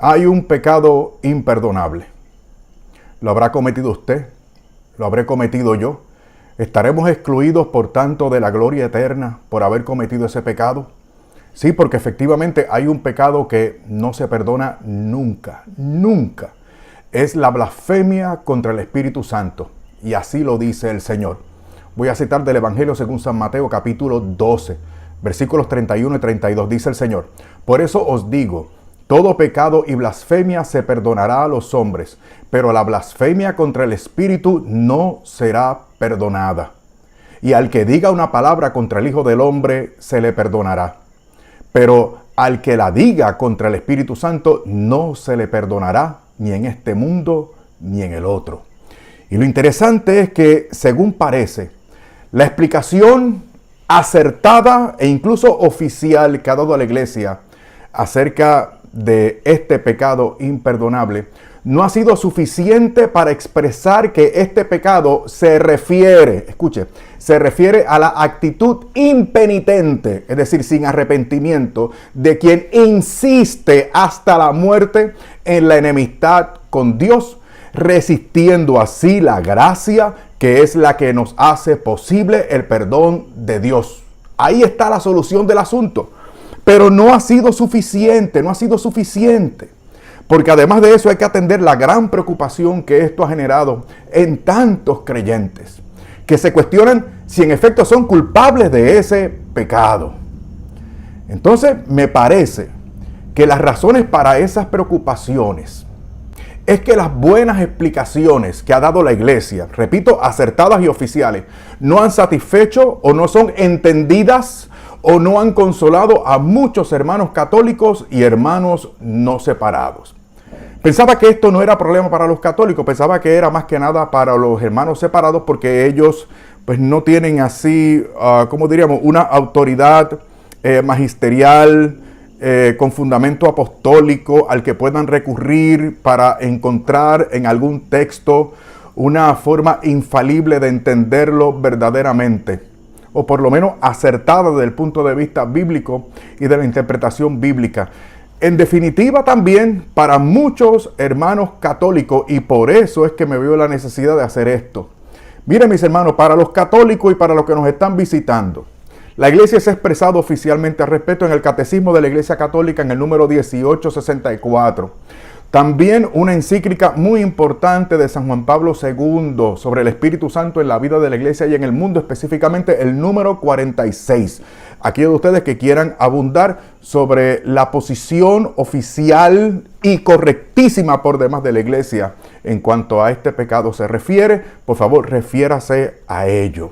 Hay un pecado imperdonable. ¿Lo habrá cometido usted? ¿Lo habré cometido yo? ¿Estaremos excluidos, por tanto, de la gloria eterna por haber cometido ese pecado? Sí, porque efectivamente hay un pecado que no se perdona nunca, nunca. Es la blasfemia contra el Espíritu Santo. Y así lo dice el Señor. Voy a citar del Evangelio según San Mateo, capítulo 12, versículos 31 y 32. Dice el Señor: por eso os digo, todo pecado y blasfemia se perdonará a los hombres, pero la blasfemia contra el Espíritu no será perdonada. Y al que diga una palabra contra el Hijo del Hombre, se le perdonará. Pero al que la diga contra el Espíritu Santo, no se le perdonará, ni en este mundo, ni en el otro. Y lo interesante es que, según parece, la explicación acertada e incluso oficial que ha dado a la iglesia acerca de este pecado imperdonable no ha sido suficiente para expresar que este pecado se refiere a la actitud impenitente, es decir, sin arrepentimiento, de quien insiste hasta la muerte en la enemistad con Dios, resistiendo así la gracia que es la que nos hace posible el perdón de Dios. Ahí está la solución del asunto. Pero no ha sido suficiente, porque además de eso hay que atender la gran preocupación que esto ha generado en tantos creyentes, que se cuestionan si en efecto son culpables de ese pecado. Entonces me parece que las razones para esas preocupaciones es que las buenas explicaciones que ha dado la iglesia, repito, acertadas y oficiales, no han satisfecho o no son entendidas o no han consolado a muchos hermanos católicos y hermanos no separados. Pensaba que esto no era problema para los católicos, pensaba que era más que nada para los hermanos separados, porque ellos pues no tienen así, como diríamos, una autoridad magisterial con fundamento apostólico al que puedan recurrir para encontrar en algún texto una forma infalible de entenderlo verdaderamente, o por lo menos acertada desde el punto de vista bíblico y de la interpretación bíblica. En definitiva, también para muchos hermanos católicos, y por eso es que me veo la necesidad de hacer esto. Miren, mis hermanos, para los católicos y para los que nos están visitando, la iglesia se ha expresado oficialmente al respecto en el Catecismo de la Iglesia Católica en el número 1864. También una encíclica muy importante de San Juan Pablo II sobre el Espíritu Santo en la vida de la iglesia y en el mundo, específicamente el número 46. Aquellos de ustedes que quieran abundar sobre la posición oficial y correctísima por demás de la iglesia en cuanto a este pecado se refiere, por favor, refiérase a ello.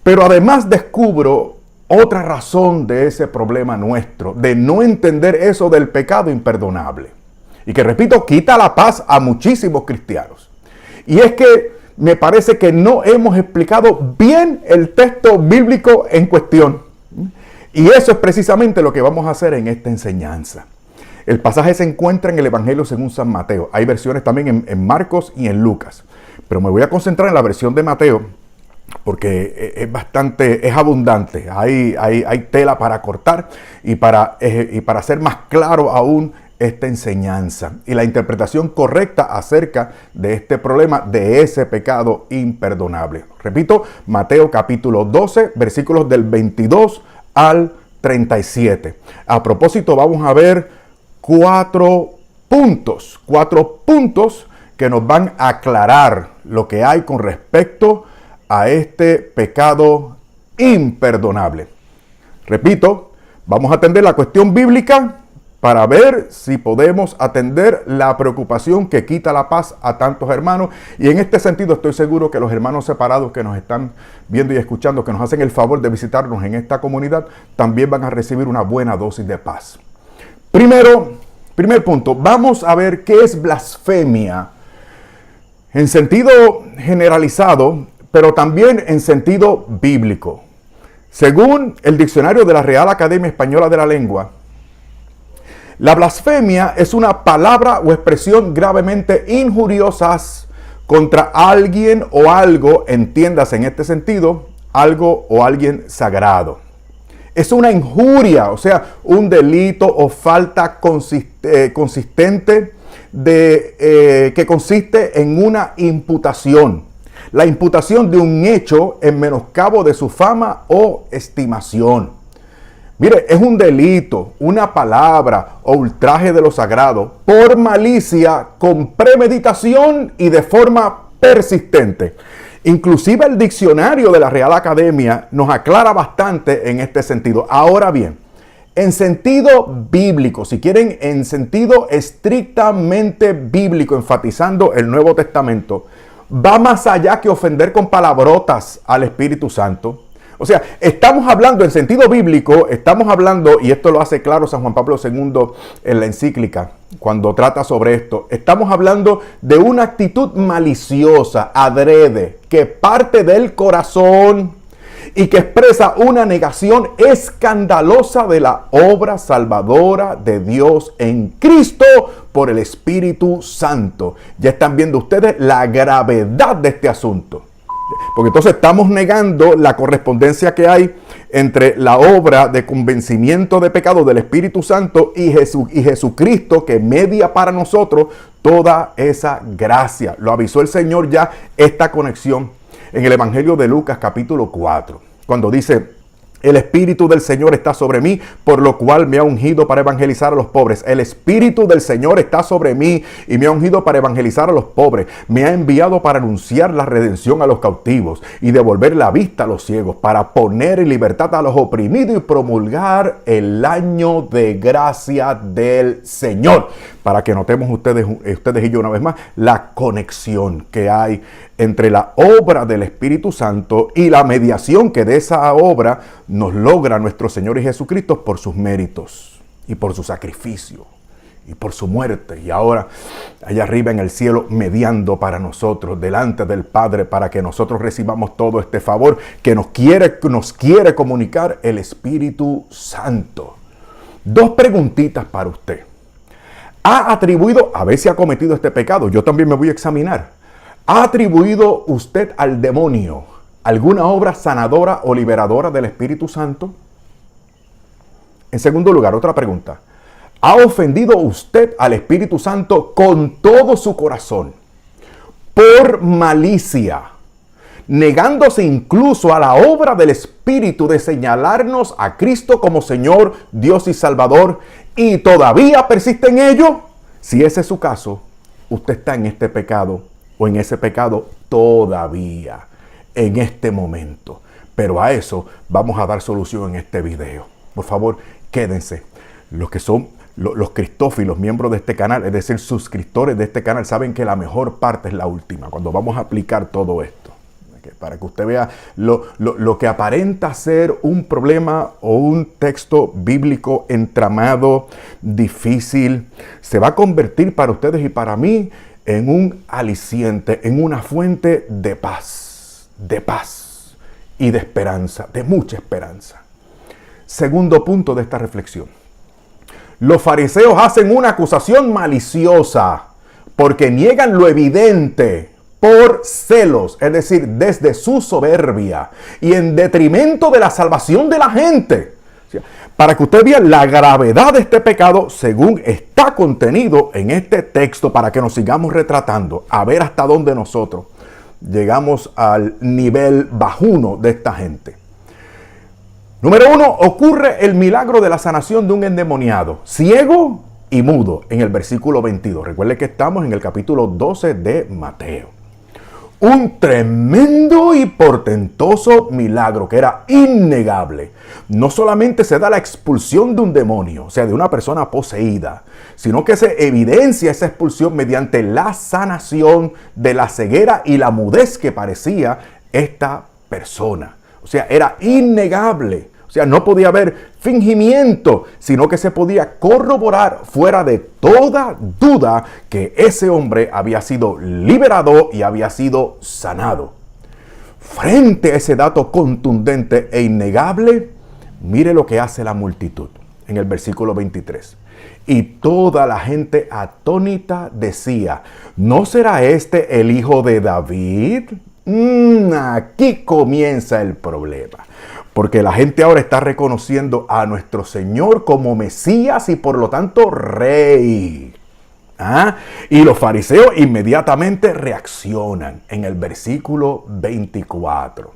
Pero además descubro otra razón de ese problema nuestro, de no entender eso del pecado imperdonable. Y que, repito, quita la paz a muchísimos cristianos. Y es que me parece que no hemos explicado bien el texto bíblico en cuestión. Y eso es precisamente lo que vamos a hacer en esta enseñanza. El pasaje se encuentra en el Evangelio según San Mateo. Hay versiones también en Marcos y en Lucas. Pero me voy a concentrar en la versión de Mateo porque es abundante. Hay tela para cortar y para hacer más claro aún esta enseñanza y la interpretación correcta acerca de este problema, de ese pecado imperdonable. Repito, Mateo capítulo 12, versículos del 22 al 37. A propósito, vamos a ver cuatro puntos que nos van a aclarar lo que hay con respecto a este pecado imperdonable. Repito, vamos a atender la cuestión bíblica para ver si podemos atender la preocupación que quita la paz a tantos hermanos. Y en este sentido estoy seguro que los hermanos separados que nos están viendo y escuchando, que nos hacen el favor de visitarnos en esta comunidad, también van a recibir una buena dosis de paz. Primer punto, vamos a ver qué es blasfemia en sentido generalizado, pero también en sentido bíblico. Según el diccionario de la Real Academia Española de la Lengua, la blasfemia es una palabra o expresión gravemente injuriosas contra alguien o algo, entiéndase en este sentido, algo o alguien sagrado. Es una injuria, o sea, un delito o falta consistente que consiste en una imputación. La imputación de un hecho en menoscabo de su fama o estimación. Mire, es un delito, una palabra o ultraje de lo sagrado por malicia, con premeditación y de forma persistente. Inclusive el diccionario de la Real Academia nos aclara bastante en este sentido. Ahora bien, en sentido bíblico, si quieren, en sentido estrictamente bíblico, enfatizando el Nuevo Testamento, va más allá que ofender con palabrotas al Espíritu Santo. O sea, estamos hablando en sentido bíblico, estamos hablando, y esto lo hace claro San Juan Pablo II en la encíclica, cuando trata sobre esto, estamos hablando de una actitud maliciosa, adrede, que parte del corazón y que expresa una negación escandalosa de la obra salvadora de Dios en Cristo por el Espíritu Santo. Ya están viendo ustedes la gravedad de este asunto. Porque entonces estamos negando la correspondencia que hay entre la obra de convencimiento de pecado del Espíritu Santo y Jesucristo, que media para nosotros toda esa gracia. Lo avisó el Señor ya, esta conexión en el Evangelio de Lucas capítulo 4, cuando dice: el Espíritu del Señor está sobre mí, por lo cual me ha ungido para evangelizar a los pobres. El Espíritu del Señor está sobre mí y me ha ungido para evangelizar a los pobres. Me ha enviado para anunciar la redención a los cautivos y devolver la vista a los ciegos, para poner en libertad a los oprimidos y promulgar el año de gracia del Señor. Para que notemos ustedes y yo una vez más la conexión que hay entre la obra del Espíritu Santo y la mediación que de esa obra nos logra nuestro Señor y Jesucristo por sus méritos y por su sacrificio y por su muerte. Y ahora allá arriba en el cielo mediando para nosotros delante del Padre, para que nosotros recibamos todo este favor que nos quiere comunicar el Espíritu Santo. Dos preguntitas para usted. ¿Ha atribuido, a ver si ha cometido este pecado? Yo también me voy a examinar. ¿Ha atribuido usted al demonio alguna obra sanadora o liberadora del Espíritu Santo? En segundo lugar, otra pregunta. ¿Ha ofendido usted al Espíritu Santo con todo su corazón, por malicia, negándose incluso a la obra del Espíritu de señalarnos a Cristo como Señor, Dios y Salvador, y todavía persiste en ello? Si ese es su caso, usted está en este pecado o en ese pecado todavía, en este momento. Pero a eso vamos a dar solución en este video. Por favor, quédense. Los que son los cristófilos, miembros de este canal, es decir, suscriptores de este canal, saben que la mejor parte es la última, cuando vamos a aplicar todo esto. Para que usted vea lo que aparenta ser un problema o un texto bíblico entramado, difícil, se va a convertir para ustedes y para mí en un aliciente, en una fuente de paz y de esperanza, de mucha esperanza. Segundo punto de esta reflexión. Los fariseos hacen una acusación maliciosa porque niegan lo evidente por celos, es decir, desde su soberbia y en detrimento de la salvación de la gente. O sea, para que usted vea la gravedad de este pecado según está contenido en este texto, para que nos sigamos retratando, a ver hasta dónde nosotros llegamos al nivel bajuno de esta gente. Número 1, ocurre el milagro de la sanación de un endemoniado, ciego y mudo, en el versículo 22. Recuerde que estamos en el capítulo 12 de Mateo. Un tremendo y portentoso milagro que era innegable. No solamente se da la expulsión de un demonio, o sea, de una persona poseída, sino que se evidencia esa expulsión mediante la sanación de la ceguera y la mudez que parecía esta persona. O sea, era innegable. O sea, no podía haber fingimiento, sino que se podía corroborar fuera de toda duda que ese hombre había sido liberado y había sido sanado. Frente a ese dato contundente e innegable, mire lo que hace la multitud en el versículo 23. Y toda la gente atónita decía: ¿no será este el hijo de David? Aquí comienza el problema. porque la gente ahora está reconociendo a nuestro Señor como Mesías y por lo tanto Rey. Y los fariseos inmediatamente reaccionan en el versículo 24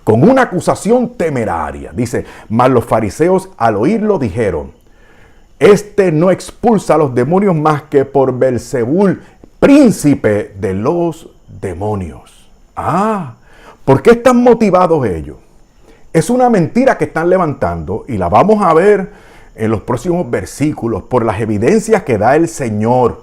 con una acusación temeraria. Dice, mas los fariseos al oírlo dijeron, este no expulsa a los demonios más que por Belzebul, príncipe de los demonios. ¿Por qué están motivados ellos? Es una mentira que están levantando y la vamos a ver en los próximos versículos por las evidencias que da el Señor.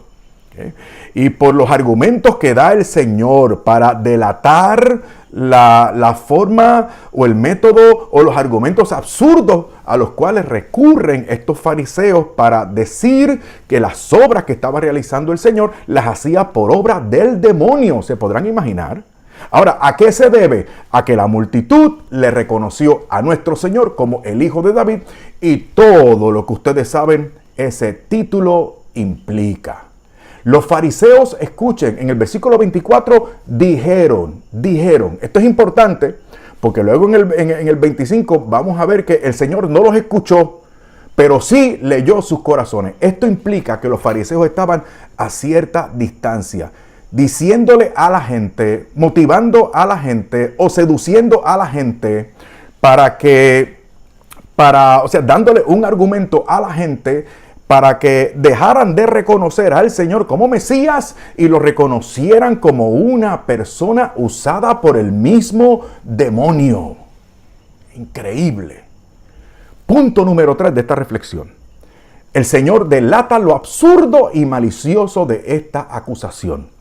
Y por los argumentos que da el Señor para delatar la forma o el método o los argumentos absurdos a los cuales recurren estos fariseos para decir que las obras que estaba realizando el Señor las hacía por obra del demonio. ¿Se podrán imaginar? Ahora, ¿a qué se debe? A que la multitud le reconoció a nuestro Señor como el Hijo de David y todo lo que ustedes saben ese título implica. Los fariseos, escuchen, en el versículo 24, dijeron. Esto es importante porque luego en el 25 vamos a ver que el Señor no los escuchó, pero sí leyó sus corazones. Esto implica que los fariseos estaban a cierta distancia, diciéndole a la gente, motivando a la gente o seduciendo a la gente dándole un argumento a la gente para que dejaran de reconocer al Señor como Mesías y lo reconocieran como una persona usada por el mismo demonio. Increíble. Punto número 3 de esta reflexión. El Señor delata lo absurdo y malicioso de esta acusación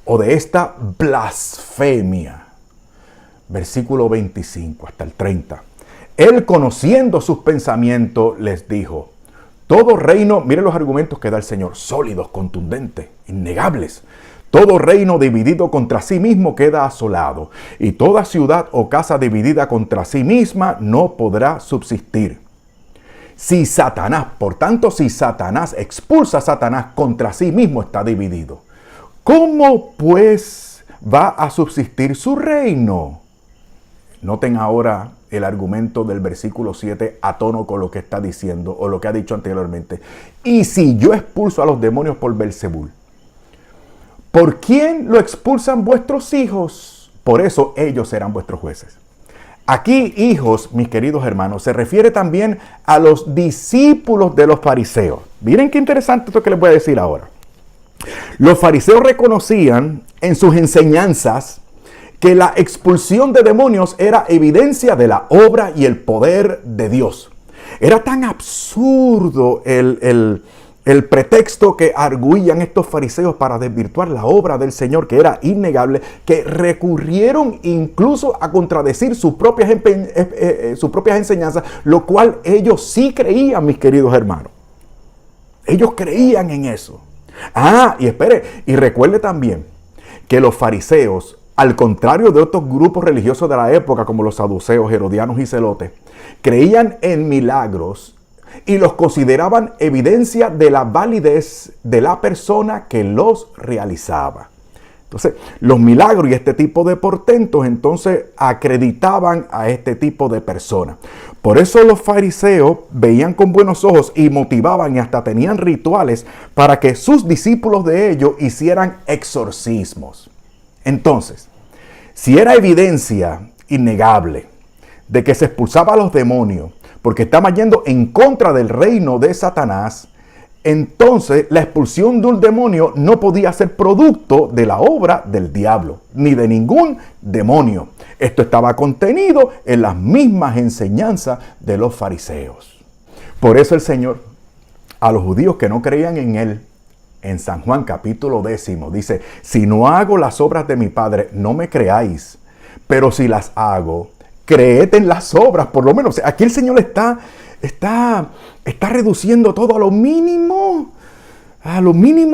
o de esta blasfemia. Versículo 25 hasta el 30. Él, conociendo sus pensamientos, les dijo, todo reino, miren los argumentos que da el Señor, sólidos, contundentes, innegables. Todo reino dividido contra sí mismo queda asolado, y toda ciudad o casa dividida contra sí misma no podrá subsistir. Si Satanás expulsa a Satanás contra sí mismo, está dividido. ¿Cómo pues va a subsistir su reino? Noten ahora el argumento del versículo 7 a tono con lo que está diciendo o lo que ha dicho anteriormente. Y si yo expulso a los demonios por Belzebul, ¿por quién lo expulsan vuestros hijos? Por eso ellos serán vuestros jueces. Aquí, hijos, mis queridos hermanos, se refiere también a los discípulos de los fariseos. Miren qué interesante esto que les voy a decir ahora. Los fariseos reconocían en sus enseñanzas que la expulsión de demonios era evidencia de la obra y el poder de Dios. Era tan absurdo el pretexto que arguían estos fariseos para desvirtuar la obra del Señor, que era innegable, que recurrieron incluso a contradecir sus propias enseñanzas, lo cual ellos sí creían, mis queridos hermanos. Ellos creían en eso. Y espere, y recuerde también que los fariseos, al contrario de otros grupos religiosos de la época, como los saduceos, herodianos y celotes, creían en milagros y los consideraban evidencia de la validez de la persona que los realizaba. Entonces, los milagros y este tipo de portentos, entonces, acreditaban a este tipo de personas. Por eso los fariseos veían con buenos ojos y motivaban y hasta tenían rituales para que sus discípulos de ellos hicieran exorcismos. Entonces, si era evidencia innegable de que se expulsaba a los demonios porque estaban yendo en contra del reino de Satanás, entonces la expulsión de un demonio no podía ser producto de la obra del diablo, ni de ningún demonio. Esto estaba contenido en las mismas enseñanzas de los fariseos. Por eso el Señor, a los judíos que no creían en Él, en San Juan capítulo 10, dice, si no hago las obras de mi Padre, no me creáis, pero si las hago, creed en las obras, por lo menos. Aquí el Señor está reduciendo todo a lo mínimo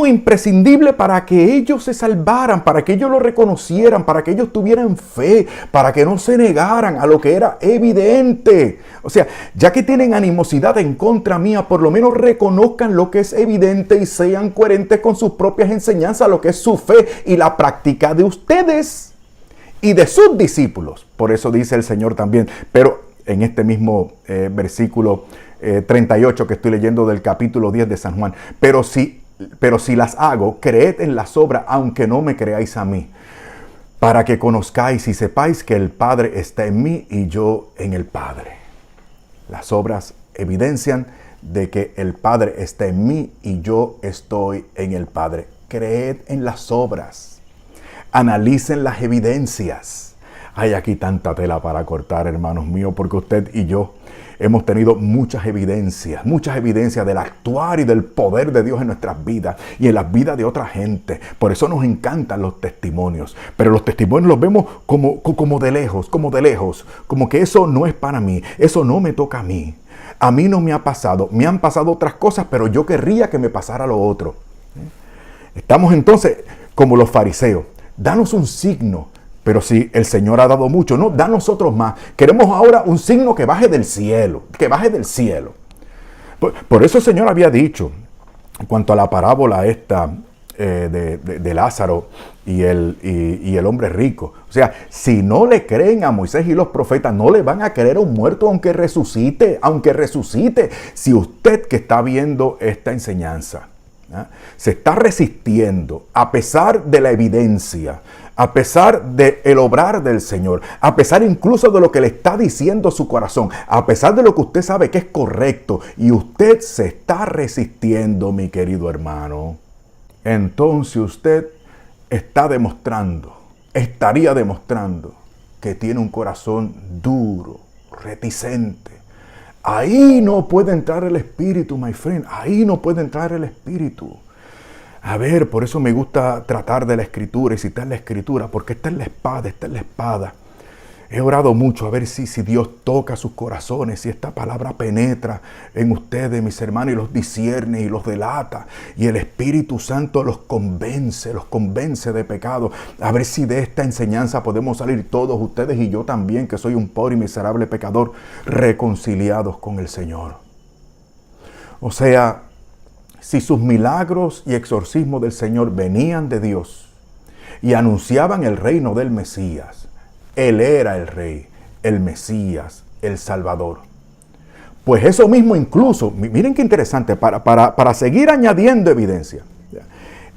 imprescindible para que ellos se salvaran, para que ellos lo reconocieran, para que ellos tuvieran fe, para que no se negaran a lo que era evidente. O sea, ya que tienen animosidad en contra mía, por lo menos reconozcan lo que es evidente y sean coherentes con sus propias enseñanzas, lo que es su fe y la práctica de ustedes y de sus discípulos. Por eso dice el Señor también, pero en este mismo versículo 38 que estoy leyendo del capítulo 10 de San Juan. Pero si las hago, creed en las obras, aunque no me creáis a mí, para que conozcáis y sepáis que el Padre está en mí y yo en el Padre. Las obras evidencian de que el Padre está en mí y yo estoy en el Padre. Creed en las obras. Analicen las evidencias. Hay aquí tanta tela para cortar, hermanos míos, porque usted y yo hemos tenido muchas evidencias del actuar y del poder de Dios en nuestras vidas y en las vidas de otra gente. Por eso nos encantan los testimonios. Pero los testimonios los vemos como de lejos, como que eso no es para mí, eso no me toca a mí. A mí no me ha pasado, me han pasado otras cosas, pero yo querría que me pasara lo otro. Estamos entonces como los fariseos. Danos un signo. Pero si el Señor ha dado mucho, no, da nosotros más. Queremos ahora un signo que baje del cielo, Por eso el Señor había dicho, en cuanto a la parábola esta de Lázaro y el hombre rico. O sea, si no le creen a Moisés y los profetas, no le van a creer a un muerto aunque resucite. Si usted que está viendo esta enseñanza, se está resistiendo a pesar de la evidencia, a pesar del obrar del Señor, a pesar incluso de lo que le está diciendo su corazón, a pesar de lo que usted sabe que es correcto, y usted se está resistiendo, mi querido hermano, entonces usted estaría demostrando que tiene un corazón duro, reticente. Ahí no puede entrar el Espíritu, my friend. Ahí no puede entrar el Espíritu. A ver, por eso me gusta tratar de la Escritura y citar la Escritura, porque está en la espada, He orado mucho a ver si Dios toca sus corazones, si esta palabra penetra en ustedes, mis hermanos, y los discierne y los delata. Y el Espíritu Santo los convence de pecado. A ver si de esta enseñanza podemos salir todos, ustedes y yo también, que soy un pobre y miserable pecador, reconciliados con el Señor. O sea, si sus milagros y exorcismos del Señor venían de Dios y anunciaban el reino del Mesías, Él era el Rey, el Mesías, el Salvador. Pues eso mismo incluso, miren qué interesante, para seguir añadiendo evidencia.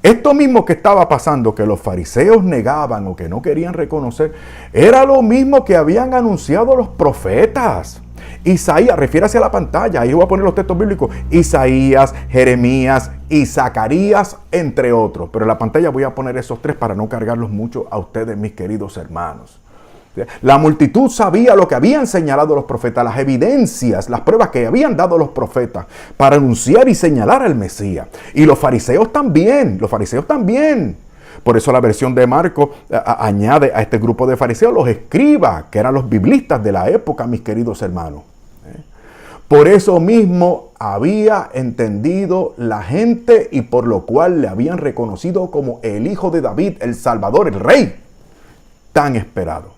Esto mismo que estaba pasando, que los fariseos negaban o que no querían reconocer, era lo mismo que habían anunciado los profetas. Isaías, refiérase a la pantalla, ahí voy a poner los textos bíblicos, Isaías, Jeremías y Zacarías, entre otros. Pero en la pantalla voy a poner esos tres para no cargarlos mucho a ustedes, mis queridos hermanos. La multitud sabía lo que habían señalado los profetas, las evidencias, las pruebas que habían dado los profetas para anunciar y señalar al Mesías. Y los fariseos también. Por eso la versión de Marcos añade a este grupo de fariseos los escribas, que eran los biblistas de la época, mis queridos hermanos. Por eso mismo había entendido la gente y por lo cual le habían reconocido como el Hijo de David, el Salvador, el Rey, tan esperado.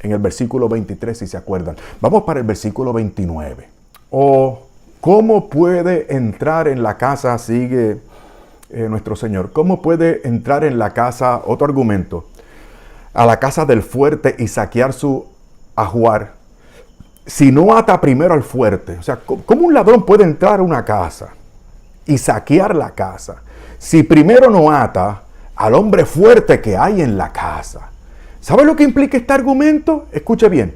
En el versículo 23, si se acuerdan. Vamos para el versículo 29. ¿Cómo puede entrar en la casa? Sigue nuestro Señor. ¿Cómo puede entrar en la casa, otro argumento, a la casa del fuerte y saquear su ajuar, si no ata primero al fuerte? O sea, ¿cómo un ladrón puede entrar a una casa y saquear la casa si primero no ata al hombre fuerte que hay en la casa? ¿Sabe lo que implica este argumento? Escuche bien.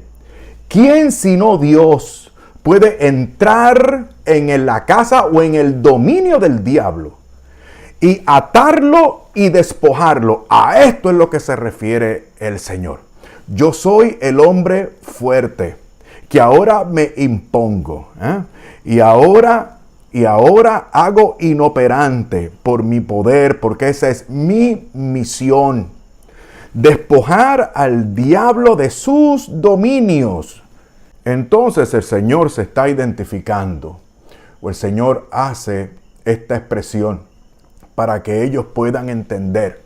¿Quién sino Dios puede entrar en la casa o en el dominio del diablo y atarlo y despojarlo? A esto es lo que se refiere el Señor. Yo soy el hombre fuerte que ahora me impongo, y ahora hago inoperante por mi poder, porque esa es mi misión. Despojar al diablo de sus dominios. Entonces el Señor se está identificando, o el Señor hace esta expresión para que ellos puedan entender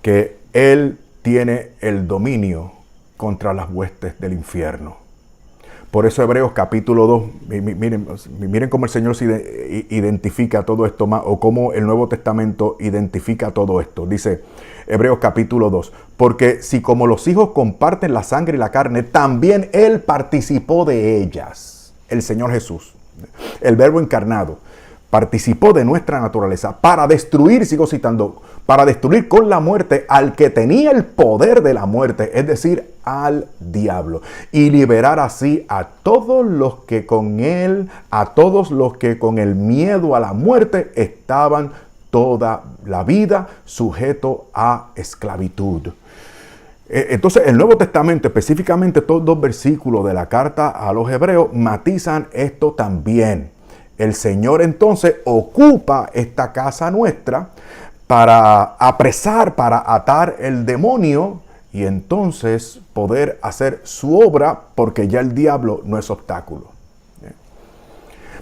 que Él tiene el dominio contra las huestes del infierno. Por eso Hebreos capítulo 2, miren cómo el Señor se identifica todo esto más, o cómo el Nuevo Testamento identifica todo esto. Dice Hebreos capítulo 2, porque si como los hijos comparten la sangre y la carne, también Él participó de ellas. El Señor Jesús, el Verbo encarnado, participó de nuestra naturaleza para destruir, sigo citando, para destruir con la muerte al que tenía el poder de la muerte, es decir, al diablo, y liberar así a todos los que con él, a todos los que con el miedo a la muerte estaban toda la vida sujetos a esclavitud. Entonces el Nuevo Testamento, específicamente estos 2 versículos de la carta a los Hebreos, matizan esto también. El Señor entonces ocupa esta casa nuestra para apresar, para atar el demonio y entonces poder hacer su obra, porque ya el diablo no es obstáculo.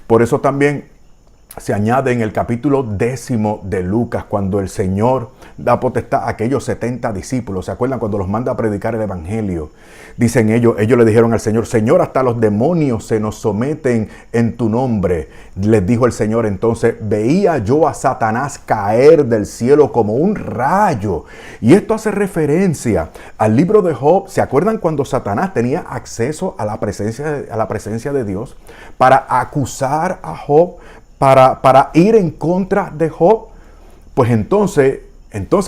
Por eso también se añade en el capítulo 10 de Lucas, cuando el Señor da potestad a aquellos 70 discípulos. ¿Se acuerdan cuando los manda a predicar el evangelio? Dicen ellos le dijeron al Señor: Señor, hasta los demonios se nos someten en tu nombre. Les dijo el Señor entonces: veía yo a Satanás caer del cielo como un rayo. Y esto hace referencia al libro de Job. ¿Se acuerdan cuando Satanás tenía acceso a la presencia de Dios para acusar a Job? Para ir en contra de Job. Pues entonces,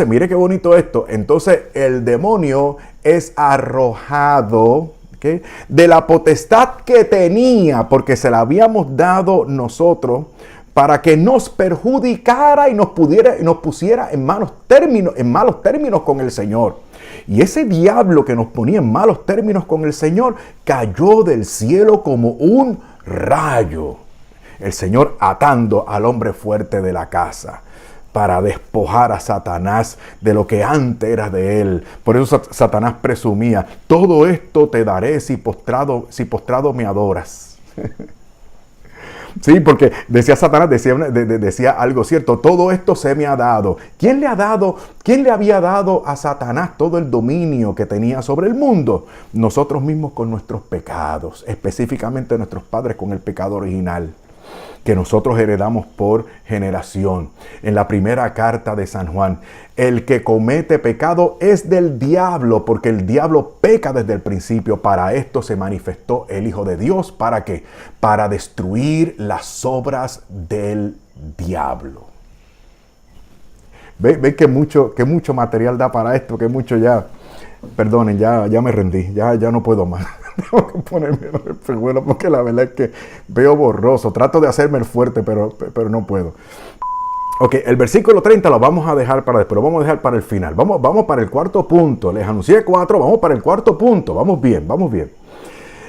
mire qué bonito esto. Entonces el demonio es arrojado, ¿okay?, de la potestad que tenía, porque se la habíamos dado nosotros, para que nos perjudicara y nos pusiera en malos términos con el Señor. Y ese diablo que nos ponía en malos términos con el Señor cayó del cielo como un rayo. El Señor atando al hombre fuerte de la casa para despojar a Satanás de lo que antes era de él. Por eso Satanás presumía: todo esto te daré si postrado me adoras. Sí, porque decía Satanás, decía algo cierto: todo esto se me ha dado. ¿Quién le había dado a Satanás todo el dominio que tenía sobre el mundo? Nosotros mismos con nuestros pecados, específicamente nuestros padres con el pecado original, que nosotros heredamos por generación. En la primera carta de San Juan: el que comete pecado es del diablo, porque el diablo peca desde el principio. Para esto se manifestó el Hijo de Dios. ¿Para qué? Para destruir las obras del diablo. ¿Ve que mucho material da para esto? Que mucho ya, perdonen, ya me rendí, ya no puedo más. Tengo que ponerme los espejuelos porque la verdad es que veo borroso. Trato de hacerme el fuerte, pero no puedo. Ok, el versículo 30 lo vamos a dejar para después, lo vamos a dejar para el final. Vamos para el cuarto punto. Les anuncié 4, vamos para el cuarto punto. Vamos bien.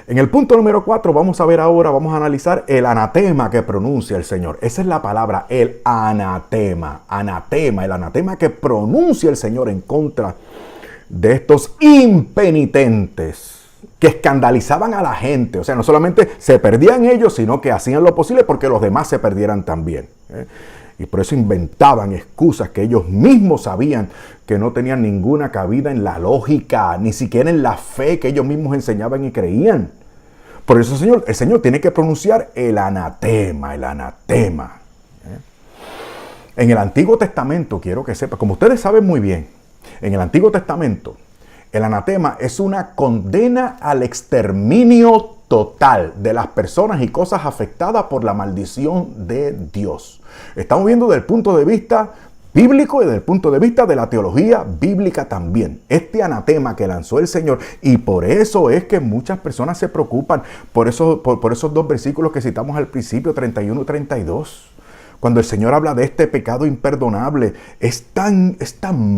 En el punto número 4 vamos a analizar el anatema que pronuncia el Señor. Esa es la palabra, el anatema. Anatema, el anatema que pronuncia el Señor en contra de estos impenitentes que escandalizaban a la gente. O sea, no solamente se perdían ellos, sino que hacían lo posible porque los demás se perdieran también. Y por eso inventaban excusas que ellos mismos sabían que no tenían ninguna cabida en la lógica, ni siquiera en la fe que ellos mismos enseñaban y creían. Por eso el Señor tiene que pronunciar el anatema. En el Antiguo Testamento, quiero que sepa, como ustedes saben muy bien, en el Antiguo Testamento, el anatema es una condena al exterminio total de las personas y cosas afectadas por la maldición de Dios. Estamos viendo desde el punto de vista bíblico y desde el punto de vista de la teología bíblica también. Este anatema que lanzó el Señor, y por eso es que muchas personas se preocupan por esos 2 versículos que citamos al principio, 31 y 32. Cuando el Señor habla de este pecado imperdonable, es tan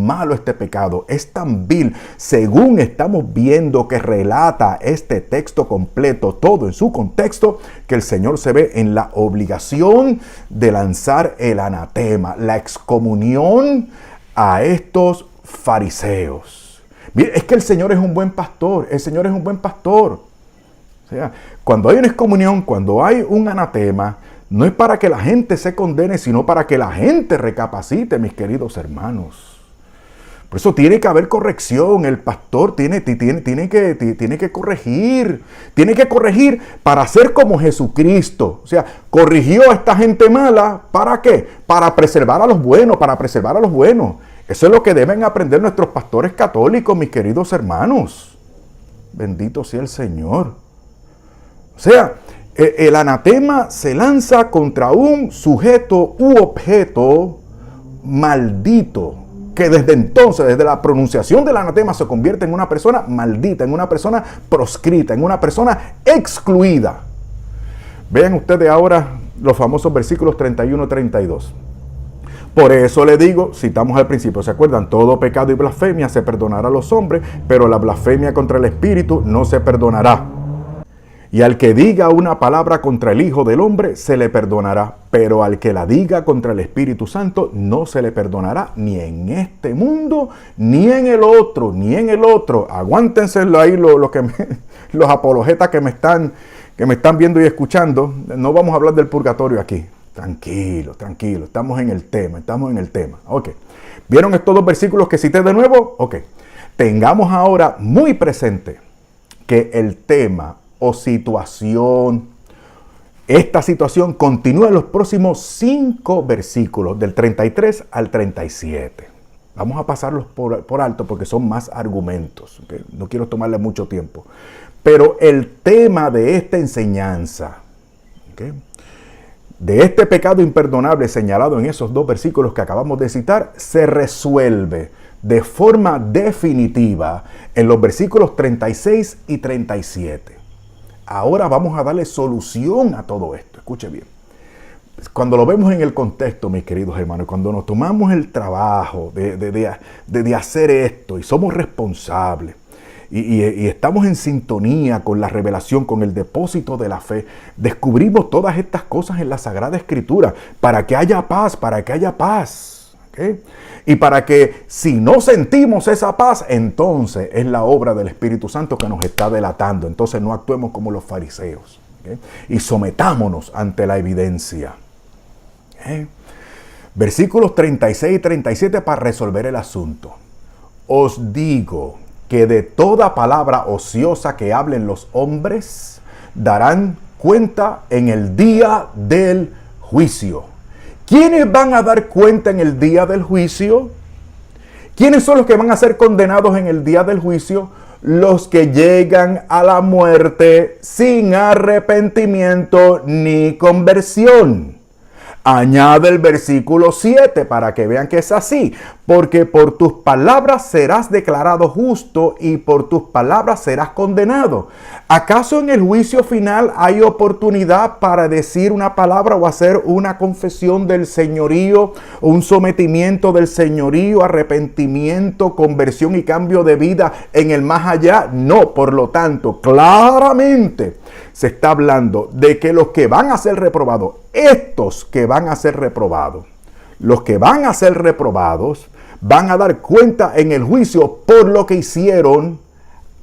malo este pecado, es tan vil, según estamos viendo que relata este texto completo, todo en su contexto, que el Señor se ve en la obligación de lanzar el anatema, la excomunión a estos fariseos. Mire, es que el Señor es un buen pastor, el Señor es un buen pastor. O sea, cuando hay una excomunión, cuando hay un anatema, no es para que la gente se condene, sino para que la gente recapacite, mis queridos hermanos. Por eso tiene que haber corrección. El pastor tiene que corregir. Tiene que corregir para ser como Jesucristo. O sea, corrigió a esta gente mala. ¿Para qué? Para preservar a los buenos, para preservar a los buenos. Eso es lo que deben aprender nuestros pastores católicos, mis queridos hermanos. Bendito sea el Señor. O sea, el anatema se lanza contra un sujeto u objeto maldito, que desde entonces, desde la pronunciación del anatema, se convierte en una persona maldita, en una persona proscrita, en una persona excluida. Vean ustedes ahora los famosos versículos 31 y 32. Por eso le digo, citamos al principio, ¿se acuerdan? Todo pecado y blasfemia se perdonará a los hombres, pero la blasfemia contra el Espíritu no se perdonará. Y al que diga una palabra contra el Hijo del Hombre, se le perdonará. Pero al que la diga contra el Espíritu Santo, no se le perdonará ni en este mundo, ni en el otro, ni en el otro. Aguántenselo ahí los apologetas que me están viendo y escuchando. No vamos a hablar del purgatorio aquí. Tranquilo, tranquilo. Estamos en el tema. Ok. ¿Vieron estos dos versículos que cité de nuevo? Ok. Tengamos ahora muy presente que el tema o situación, esta situación continúa en los próximos 5 versículos, del 33 al 37. Vamos a pasarlos por alto porque son más argumentos. ¿Okay? No quiero tomarle mucho tiempo. Pero el tema de esta enseñanza, ¿okay?, de este pecado imperdonable señalado en esos 2 versículos que acabamos de citar, se resuelve de forma definitiva en los versículos 36 y 37. Ahora vamos a darle solución a todo esto. Escuche bien. Cuando lo vemos en el contexto, mis queridos hermanos, cuando nos tomamos el trabajo de hacer esto y somos responsables y estamos en sintonía con la revelación, con el depósito de la fe, descubrimos todas estas cosas en la Sagrada Escritura para que haya paz, ¿okay? Y para que si no sentimos esa paz, entonces es la obra del Espíritu Santo que nos está delatando. Entonces no actuemos como los fariseos, ¿okay?, y sometámonos ante la evidencia. ¿Okay? Versículos 36 y 37 para resolver el asunto. Os digo que de toda palabra ociosa que hablen los hombres, darán cuenta en el día del juicio. ¿Quiénes van a dar cuenta en el día del juicio? ¿Quiénes son los que van a ser condenados en el día del juicio? Los que llegan a la muerte sin arrepentimiento ni conversión. Añade el versículo 7 para que vean que es así. Porque por tus palabras serás declarado justo y por tus palabras serás condenado. ¿Acaso en el juicio final hay oportunidad para decir una palabra o hacer una confesión del señorío, un sometimiento del señorío, arrepentimiento, conversión y cambio de vida en el más allá? No, por lo tanto, claramente se está hablando de que los que van a ser reprobados, estos que van a ser reprobados, los que van a ser reprobados, van a dar cuenta en el juicio por lo que hicieron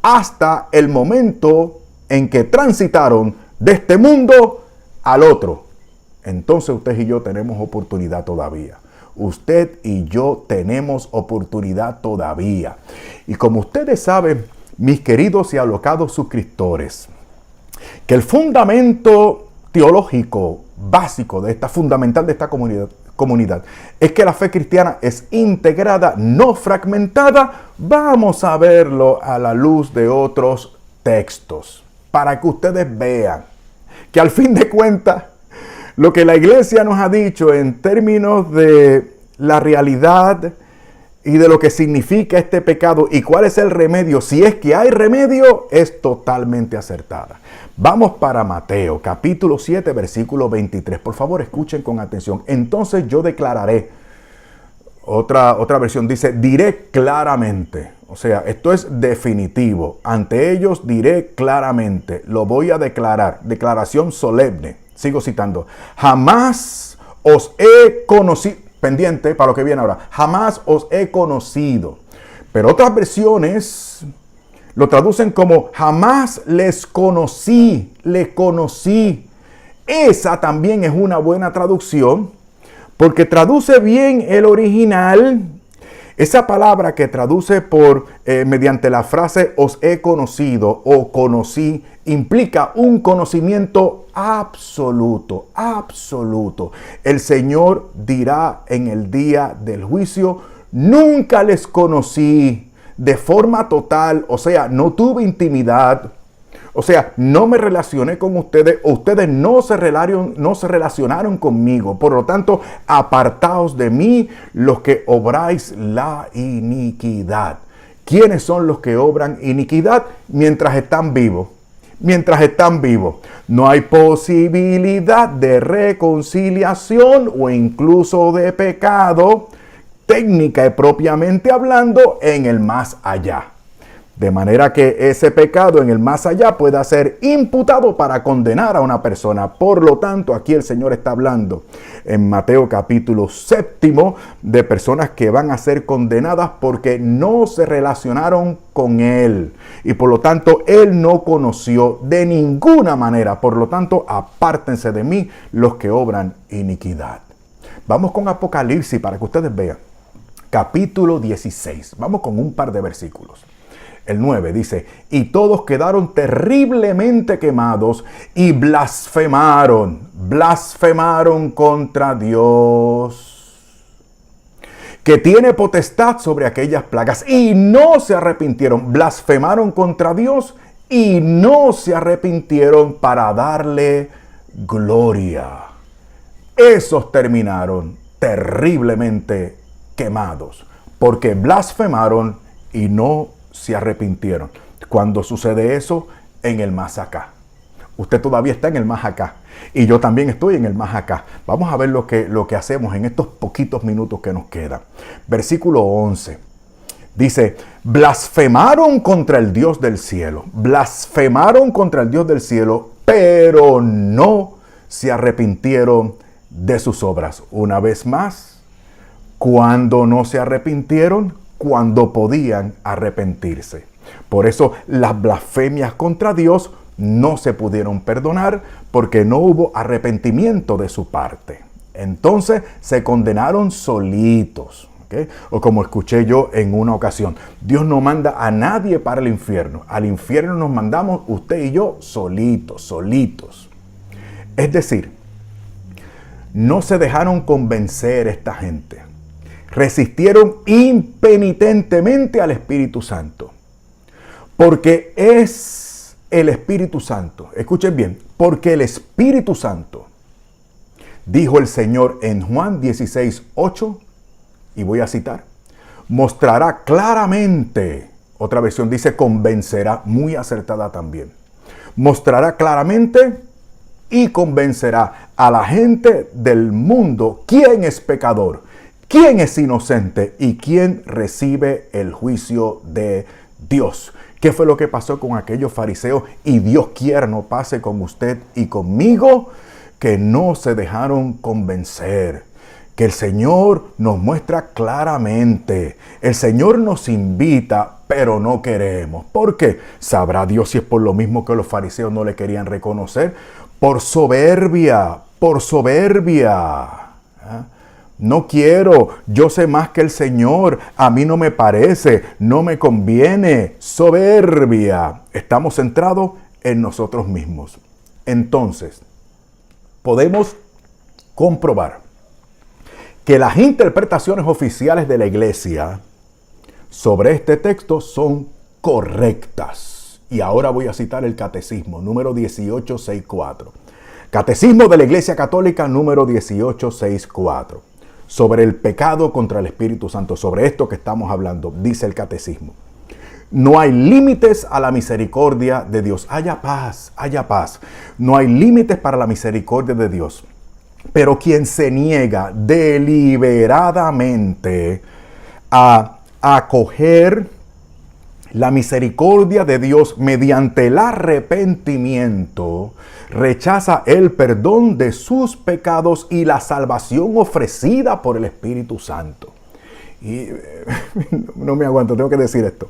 hasta el momento en que transitaron de este mundo al otro. Entonces usted y yo tenemos oportunidad todavía. Usted y yo tenemos oportunidad todavía. Y como ustedes saben, mis queridos y alocados suscriptores, que el fundamento teológico básico fundamental de esta comunidad es que la fe cristiana es integrada, no fragmentada. Vamos a verlo a la luz de otros textos para que ustedes vean que al fin de cuentas lo que la iglesia nos ha dicho en términos de la realidad y de lo que significa este pecado y cuál es el remedio, si es que hay remedio, es totalmente acertada. Vamos para Mateo, capítulo 7, versículo 23. Por favor, escuchen con atención. Entonces yo declararé. Otra versión dice, diré claramente. O sea, esto es definitivo. Ante ellos diré claramente. Lo voy a declarar. Declaración solemne. Sigo citando. Jamás os he conocido. Pendiente para lo que viene ahora. Jamás os he conocido. Pero otras versiones lo traducen como jamás les conocí, le conocí. Esa también es una buena traducción porque traduce bien el original Esa palabra que traduce por mediante la frase os he conocido o conocí, implica un conocimiento absoluto, absoluto. El Señor dirá en el día del juicio, nunca les conocí de forma total, o sea, no tuve intimidad. O sea, no me relacioné con ustedes, o ustedes no se relacionaron conmigo. Por lo tanto, apartaos de mí los que obráis la iniquidad. ¿Quiénes son los que obran iniquidad mientras están vivos? Mientras están vivos. No hay posibilidad de reconciliación o incluso de pecado, técnica y propiamente hablando, en el más allá. De manera que ese pecado en el más allá pueda ser imputado para condenar a una persona. Por lo tanto, aquí el Señor está hablando en Mateo capítulo 7 de personas que van a ser condenadas porque no se relacionaron con Él. Y por lo tanto, Él no conoció de ninguna manera. Por lo tanto, apártense de mí los que obran iniquidad. Vamos con Apocalipsis para que ustedes vean. Capítulo 16. Vamos con un par de versículos. El 9 dice, y todos quedaron terriblemente quemados y blasfemaron contra Dios, que tiene potestad sobre aquellas plagas, y no se arrepintieron. Blasfemaron contra Dios y no se arrepintieron para darle gloria. Esos terminaron terriblemente quemados, porque blasfemaron y no se arrepintieron. Cuando sucede eso, en el más acá. Usted todavía está en el más acá. Y yo también estoy en el más acá. Vamos a ver lo que hacemos en estos poquitos minutos que nos quedan. Versículo 11. Dice, blasfemaron contra el Dios del cielo. Blasfemaron contra el Dios del cielo, pero no se arrepintieron de sus obras. Una vez más, ¿cuándo no se arrepintieron? Cuando podían arrepentirse. Por eso las blasfemias contra Dios no se pudieron perdonar porque no hubo arrepentimiento de su parte. Entonces se condenaron solitos. ¿Okay? O como escuché yo en una ocasión, Dios no manda a nadie para el infierno. Al infierno nos mandamos usted y yo solitos. Es decir, no se dejaron convencer esta gente. Resistieron impenitentemente al Espíritu Santo. Porque es el Espíritu Santo. Escuchen bien. Porque el Espíritu Santo, dijo el Señor en Juan 16:8, y voy a citar, mostrará claramente, otra versión dice convencerá, muy acertada también. Mostrará claramente y convencerá a la gente del mundo quién es pecador, quién es inocente y quién recibe el juicio de Dios. ¿Qué fue lo que pasó con aquellos fariseos? Y Dios quiera no pase con usted y conmigo, que no se dejaron convencer. Que el Señor nos muestra claramente. El Señor nos invita, pero no queremos. ¿Por qué? ¿Sabrá Dios si es por lo mismo que los fariseos no le querían reconocer? Por soberbia. No quiero, yo sé más que el Señor, a mí no me parece, no me conviene. Soberbia. Estamos centrados en nosotros mismos. Entonces, podemos comprobar que las interpretaciones oficiales de la iglesia sobre este texto son correctas. Y ahora voy a citar el Catecismo, número 1864. Catecismo de la Iglesia Católica, número 1864. Sobre el pecado contra el Espíritu Santo, sobre esto que estamos hablando, dice el Catecismo. No hay límites a la misericordia de Dios. Haya paz. No hay límites para la misericordia de Dios. Pero quien se niega deliberadamente a acoger la misericordia de Dios mediante el arrepentimiento, rechaza el perdón de sus pecados y la salvación ofrecida por el Espíritu Santo. Y no me aguanto, tengo que decir esto.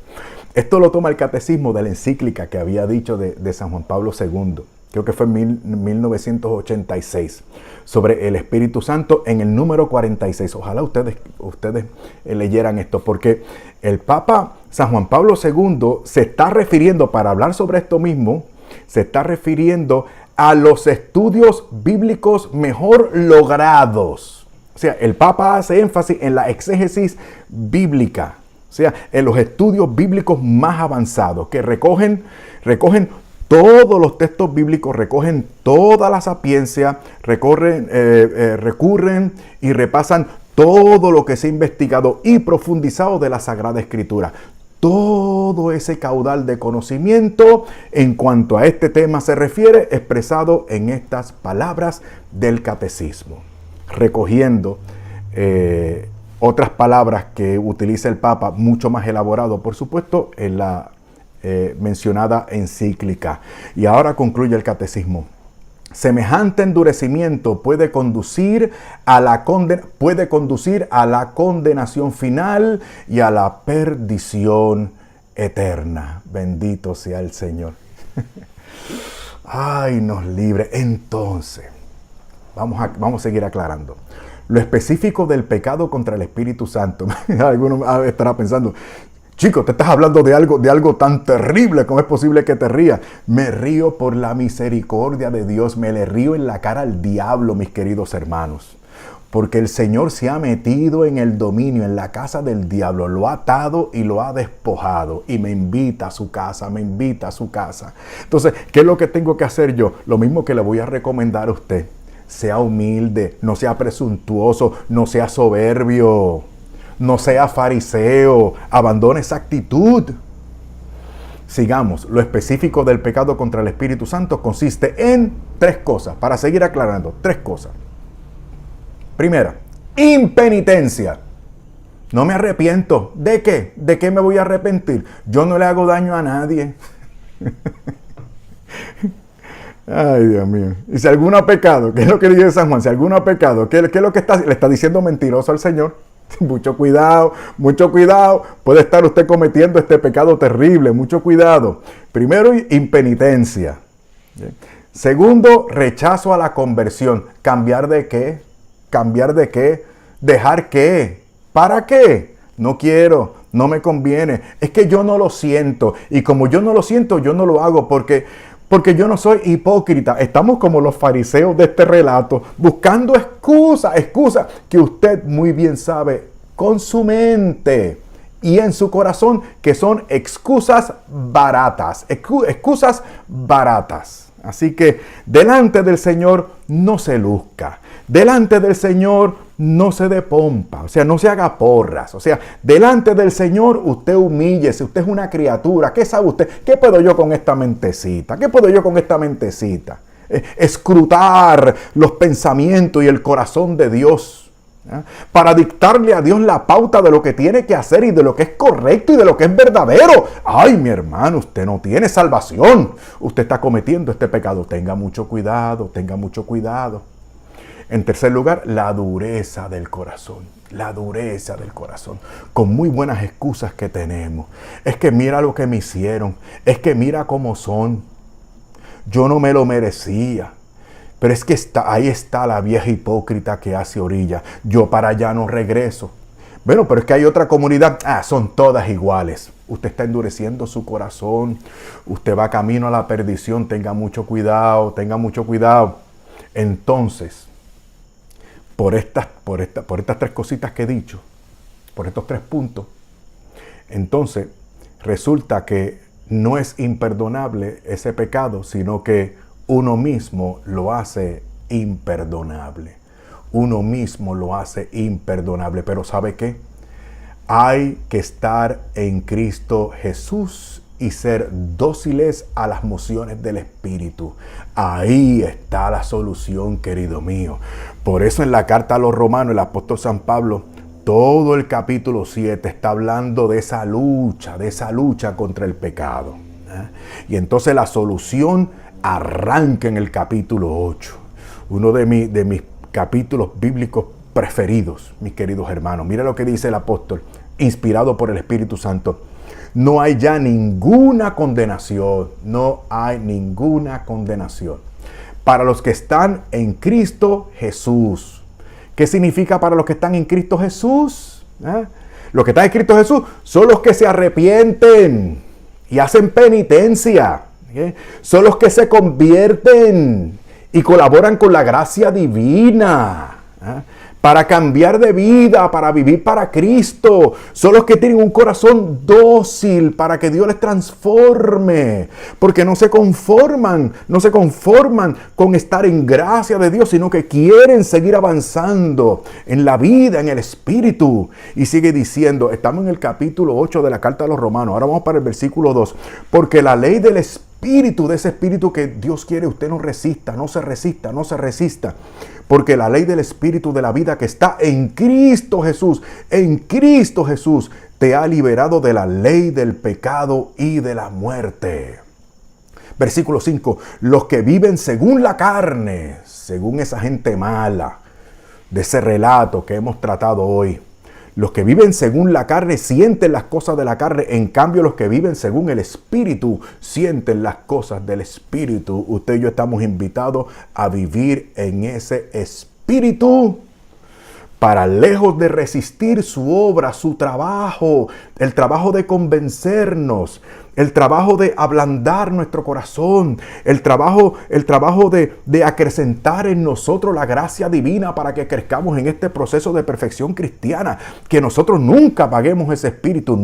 Esto lo toma el Catecismo de la encíclica que había dicho de San Juan Pablo II, creo que fue en 1986, sobre el Espíritu Santo en el número 46. Ojalá ustedes leyeran esto, porque el Papa San Juan Pablo II se está refiriendo, para hablar sobre esto mismo, se está refiriendo a los estudios bíblicos mejor logrados. O sea, el Papa hace énfasis en la exégesis bíblica, o sea, en los estudios bíblicos más avanzados, que recogen todos los textos bíblicos, recogen toda la sapiencia, recurren y repasan todo lo que se ha investigado y profundizado de la Sagrada Escritura. Todo ese caudal de conocimiento en cuanto a este tema se refiere, expresado en estas palabras del catecismo, recogiendo otras palabras que utiliza el Papa, mucho más elaborado, por supuesto, en la mencionada encíclica. Y ahora concluye el catecismo. Semejante endurecimiento puede conducir a la condenación final y a la perdición eterna. Bendito sea el Señor. Ay, nos libre. Entonces, vamos a seguir aclarando. Lo específico del pecado contra el Espíritu Santo. Alguno estará pensando, chico, te estás hablando de algo tan terrible. ¿Cómo es posible que te rías? Me río por la misericordia de Dios. Me le río en la cara al diablo, mis queridos hermanos. Porque el Señor se ha metido en el dominio, en la casa del diablo. Lo ha atado y lo ha despojado. Y me invita a su casa, Entonces, ¿qué es lo que tengo que hacer yo? Lo mismo que le voy a recomendar a usted. Sea humilde, no sea presuntuoso, no sea soberbio. No sea fariseo, abandone esa actitud. Sigamos. Lo específico del pecado contra el Espíritu Santo consiste en 3 cosas. Para seguir aclarando, 3 cosas. Primera, impenitencia. No me arrepiento. ¿De qué? ¿De qué me voy a arrepentir? Yo no le hago daño a nadie. Ay, Dios mío. Y si alguno ha pecado, ¿qué es lo que dice San Juan? Si alguno ha pecado, ¿qué es lo que le está diciendo mentiroso al Señor? Mucho cuidado. Puede estar usted cometiendo este pecado terrible. Mucho cuidado. Primero, impenitencia. Segundo, rechazo a la conversión. ¿Cambiar de qué? ¿Dejar qué? ¿Para qué? No quiero, no me conviene. Es que yo no lo siento. Y como yo no lo siento, yo no lo hago porque yo no soy hipócrita. Estamos como los fariseos de este relato, buscando excusas que usted muy bien sabe con su mente y en su corazón que son excusas baratas. Así que delante del Señor no se luzca. Delante del Señor no se dé pompa, o sea, no se haga porras. O sea, delante del Señor usted humíllese, usted es una criatura. ¿Qué sabe usted? ¿Qué puedo yo con esta mentecita? Escrutar los pensamientos y el corazón de Dios, ¿eh? Para dictarle a Dios la pauta de lo que tiene que hacer y de lo que es correcto y de lo que es verdadero. Ay, mi hermano, usted no tiene salvación. Usted está cometiendo este pecado. Tenga mucho cuidado. En tercer lugar, la dureza del corazón. Con muy buenas excusas que tenemos. Es que mira lo que me hicieron. Es que mira cómo son. Yo no me lo merecía. Pero es que ahí está la vieja hipócrita que hace orilla. Yo para allá no regreso. Bueno, pero es que hay otra comunidad. Son todas iguales. Usted está endureciendo su corazón. Usted va camino a la perdición. Tenga mucho cuidado. Entonces, por estas 3 cositas que he dicho, por estos 3 puntos, entonces resulta que no es imperdonable ese pecado, sino que uno mismo lo hace imperdonable. Pero ¿sabe qué? Hay que estar en Cristo Jesús y ser dóciles a las mociones del Espíritu. Ahí está la solución, querido mío. Por eso en la carta a los Romanos, el apóstol San Pablo, todo el capítulo 7 está hablando de esa lucha contra el pecado. Y entonces la solución arranca en el capítulo 8. Uno de mis capítulos bíblicos preferidos, mis queridos hermanos. Mira lo que dice el apóstol, inspirado por el Espíritu Santo. no hay ya ninguna condenación. No hay ninguna condenación para los que están en Cristo Jesús. ¿Qué significa para los que están en Cristo Jesús? Los que están en Cristo Jesús son los que se arrepienten y hacen penitencia. Son los que se convierten y colaboran con la gracia divina para cambiar de vida, para vivir para Cristo. Son los que tienen un corazón dócil para que Dios les transforme, porque no se conforman con estar en gracia de Dios, sino que quieren seguir avanzando en la vida, en el Espíritu. Y sigue diciendo, estamos en el capítulo 8 de la carta a los Romanos, ahora vamos para el versículo 2, porque la ley del Espíritu, de ese Espíritu que Dios quiere, usted no resista, no se resista. Porque la ley del Espíritu de la vida que está en Cristo Jesús, te ha liberado de la ley del pecado y de la muerte. Versículo 5. Los que viven según la carne, según esa gente mala, de ese relato que hemos tratado hoy. Los que viven según la carne sienten las cosas de la carne. En cambio, los que viven según el Espíritu sienten las cosas del Espíritu. Usted y yo estamos invitados a vivir en ese Espíritu para, lejos de resistir su obra, su trabajo, el trabajo de convencernos, el trabajo de ablandar nuestro corazón, el trabajo de acrecentar en nosotros la gracia divina para que crezcamos en este proceso de perfección cristiana. Que nosotros nunca apaguemos ese espíritu,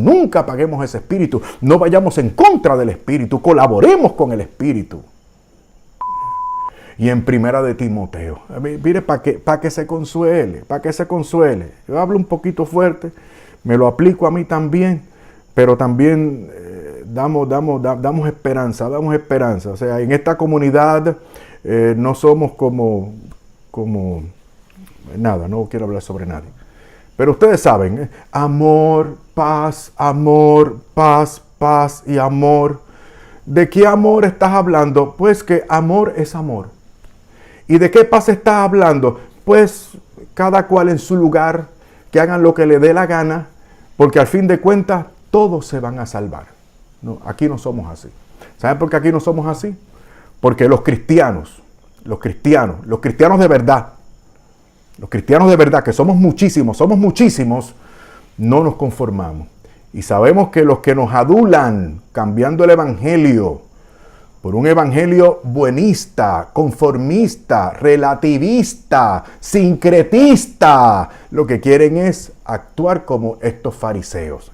no vayamos en contra del Espíritu, colaboremos con el Espíritu. Y en Primera de Timoteo, mire, para que se consuele, Yo hablo un poquito fuerte, me lo aplico a mí también, pero también damos esperanza. O sea, en esta comunidad no somos como nada, no quiero hablar sobre nadie. Pero ustedes saben, amor, paz y amor. ¿De qué amor estás hablando? Pues que amor es amor. ¿Y de qué paz estás hablando? Pues cada cual en su lugar, que hagan lo que le dé la gana, porque al fin de cuentas todos se van a salvar. No, aquí no somos así. ¿Saben por qué aquí no somos así? Porque los cristianos de verdad, que somos muchísimos, no nos conformamos. Y sabemos que los que nos adulan cambiando el evangelio por un evangelio buenista, conformista, relativista, sincretista, lo que quieren es actuar como estos fariseos,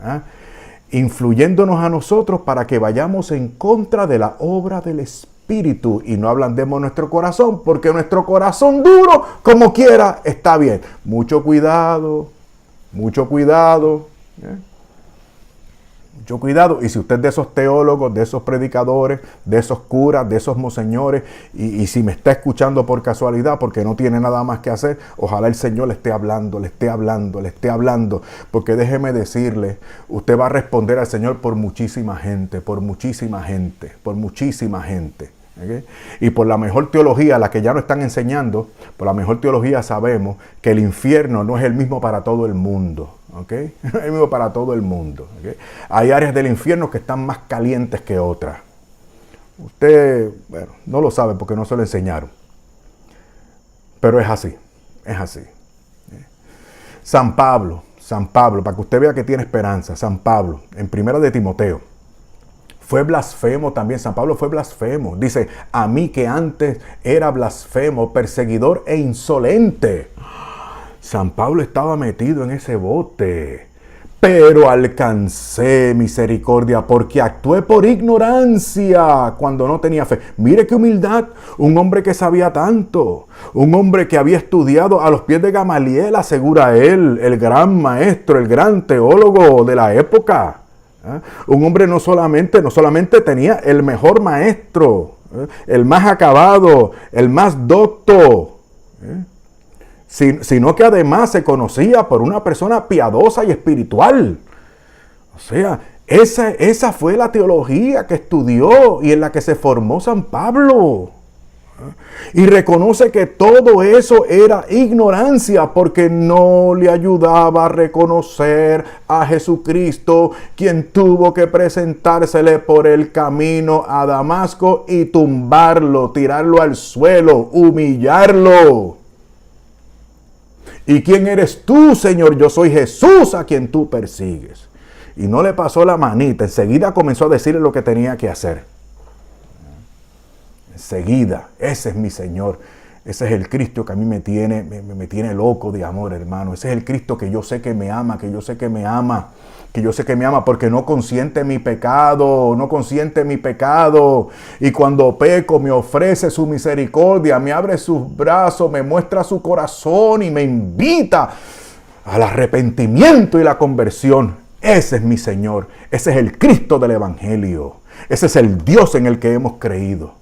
influyéndonos a nosotros para que vayamos en contra de la obra del Espíritu y no ablandemos nuestro corazón, porque nuestro corazón duro, como quiera, está bien. Mucho cuidado. Mucho cuidado. Y si usted es de esos teólogos, de esos predicadores, de esos curas, de esos monseñores, y si me está escuchando por casualidad porque no tiene nada más que hacer, ojalá el Señor le esté hablando, porque déjeme decirle, usted va a responder al Señor por muchísima gente. ¿Okay? Y por la mejor teología, la que ya no están enseñando, por la mejor teología sabemos que el infierno no es el mismo para todo el mundo. ¿Okay? No es el mismo para todo el mundo. ¿Okay? Hay áreas del infierno que están más calientes que otras. Usted, bueno, no lo sabe porque no se lo enseñaron. Pero es así. San Pablo, para que usted vea que tiene esperanza. San Pablo, en Primera de Timoteo, fue blasfemo también. San Pablo fue blasfemo. Dice, a mí que antes era blasfemo, perseguidor e insolente. San Pablo estaba metido en ese bote. Pero alcancé misericordia porque actué por ignorancia cuando no tenía fe. Mire qué humildad. Un hombre que sabía tanto. Un hombre que había estudiado a los pies de Gamaliel, asegura él, el gran maestro, el gran teólogo de la época. Un hombre no solamente tenía el mejor maestro, el más acabado, el más docto, sino que además se conocía por una persona piadosa y espiritual. O sea, esa fue la teología que estudió y en la que se formó San Pablo. Y reconoce que todo eso era ignorancia porque no le ayudaba a reconocer a Jesucristo, quien tuvo que presentársele por el camino a Damasco y tumbarlo, tirarlo al suelo, humillarlo. ¿Y quién eres tú, Señor? Yo soy Jesús a quien tú persigues. Y no le pasó la manita, enseguida comenzó a decirle lo que tenía que hacer. Enseguida, ese es mi Señor, ese es el Cristo que a mí me tiene loco de amor, hermano. Ese es el Cristo que yo sé que me ama, que yo sé que me ama, porque no consiente mi pecado, Y cuando peco me ofrece su misericordia, me abre sus brazos, me muestra su corazón y me invita al arrepentimiento y la conversión. Ese es mi Señor, ese es el Cristo del Evangelio, ese es el Dios en el que hemos creído.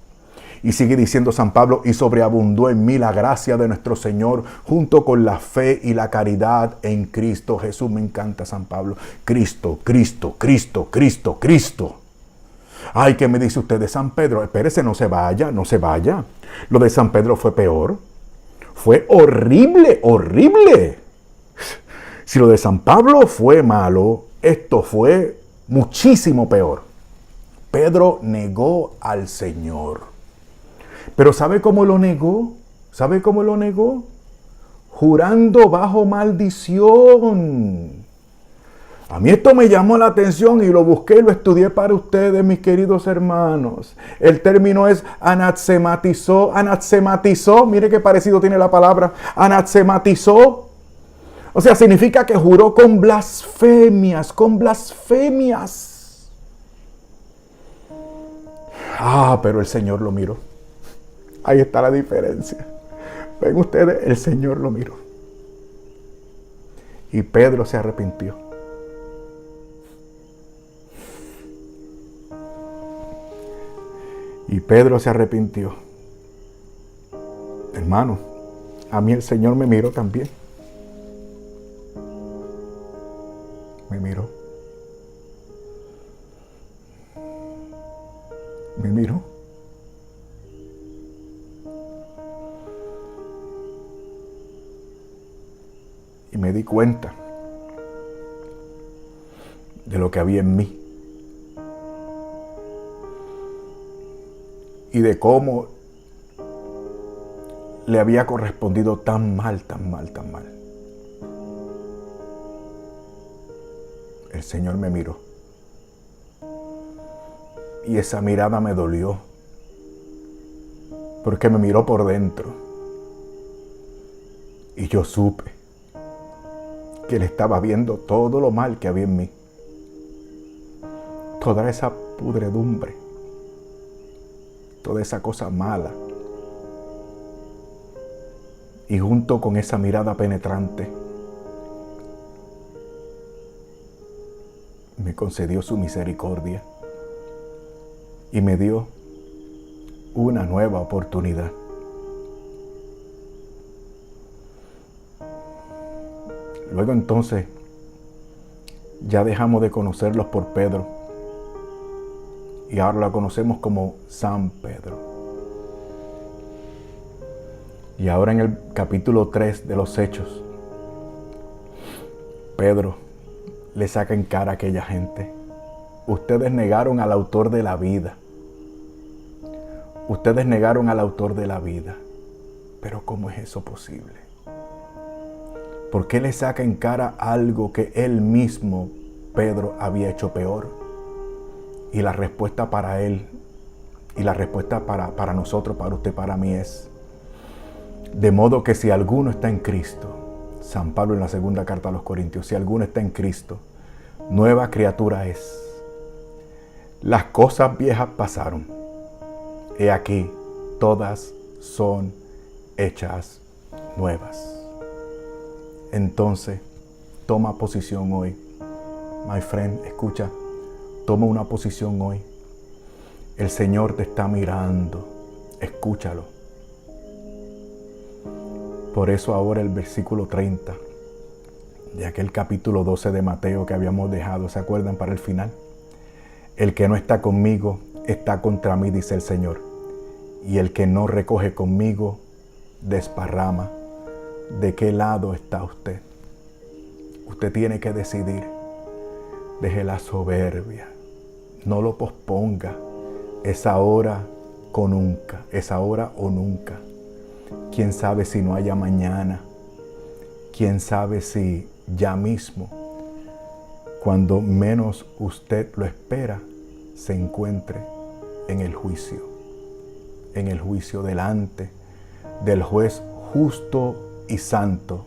Y sigue diciendo San Pablo, y sobreabundó en mí la gracia de nuestro Señor, junto con la fe y la caridad en Cristo Jesús. Me encanta San Pablo. Cristo, Cristo, Cristo, Cristo, Cristo. Ay, ¿qué me dice usted de San Pedro? Espérese, no se vaya. Lo de San Pedro fue peor. Fue horrible, horrible. Si lo de San Pablo fue malo, esto fue muchísimo peor. Pedro negó al Señor. Pero ¿sabe cómo lo negó? Jurando bajo maldición. A mí esto me llamó la atención y lo busqué y lo estudié para ustedes, mis queridos hermanos. El término es anatsematizó. Anatsematizó, mire qué parecido tiene la palabra. Anatsematizó. O sea, significa que juró con blasfemias. Pero el Señor lo miró. Ahí está la diferencia. Ven ustedes, el Señor lo miró. Y Pedro se arrepintió. Hermano, a mí el Señor me miró también. Me miró. Y me di cuenta de lo que había en mí. Y de cómo le había correspondido tan mal. El Señor me miró. Y esa mirada me dolió. Porque me miró por dentro. Y yo supe que Él estaba viendo todo lo mal que había en mí. Toda esa pudredumbre. Toda esa cosa mala. Y junto con esa mirada penetrante, me concedió su misericordia. Y me dio una nueva oportunidad. Luego entonces, ya dejamos de conocerlos por Pedro. Y ahora la conocemos como San Pedro. Y ahora en el capítulo 3 de los Hechos, Pedro le saca en cara a aquella gente. Ustedes negaron al autor de la vida. Pero ¿cómo es eso posible? ¿Por qué le saca en cara algo que él mismo, Pedro, había hecho peor? Y la respuesta para él, y la respuesta para nosotros, para usted, para mí es: de modo que si alguno está en Cristo, San Pablo en la segunda carta a los Corintios, si alguno está en Cristo, nueva criatura es. Las cosas viejas pasaron. He aquí, todas son hechas nuevas. Entonces, toma posición hoy. My friend, escucha, toma una posición hoy. El Señor te está mirando. Escúchalo. Por eso ahora el versículo 30 de aquel capítulo 12 de Mateo que habíamos dejado, ¿se acuerdan? Para el final. El que no está conmigo está contra mí, dice el Señor. y el que no recoge conmigo, desparrama. ¿De qué lado está usted? Usted tiene que decidir. Deje la soberbia. No lo posponga. Es ahora o nunca. Es ahora o nunca. ¿Quién sabe si no haya mañana? ¿Quién sabe si ya mismo, cuando menos usted lo espera, se encuentre en el juicio? En el juicio delante del juez justo y santo,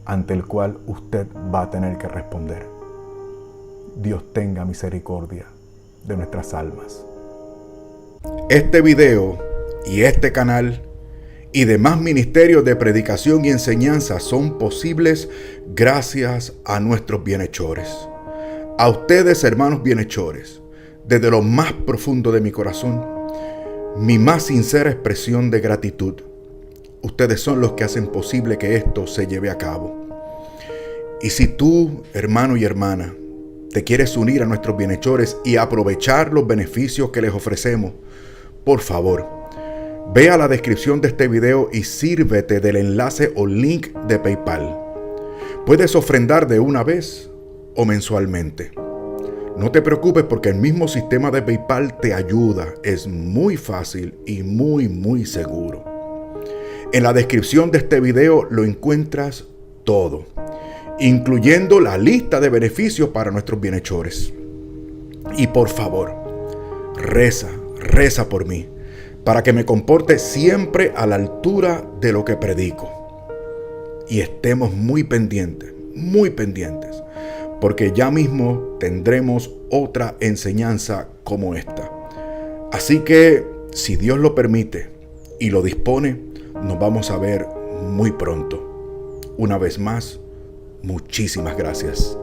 ante el cual usted va a tener que responder. Dios tenga misericordia de nuestras almas. Este video y este canal y demás ministerios de predicación y enseñanza son posibles gracias a nuestros bienhechores. A ustedes, hermanos bienhechores, desde lo más profundo de mi corazón, mi más sincera expresión de gratitud. Ustedes son los que hacen posible que esto se lleve a cabo. Y si tú, hermano y hermana, te quieres unir a nuestros bienhechores y aprovechar los beneficios que les ofrecemos, por favor, ve a la descripción de este video y sírvete del enlace o link de PayPal. Puedes ofrendar de una vez o mensualmente. No te preocupes porque el mismo sistema de PayPal te ayuda. Es muy fácil y muy seguro. En la descripción de este video lo encuentras todo, incluyendo la lista de beneficios para nuestros bienhechores. Y por favor, reza por mí, para que me comporte siempre a la altura de lo que predico. Y estemos muy pendientes, porque ya mismo tendremos otra enseñanza como esta. Así que, si Dios lo permite y lo dispone, nos vamos a ver muy pronto. Una vez más, muchísimas gracias.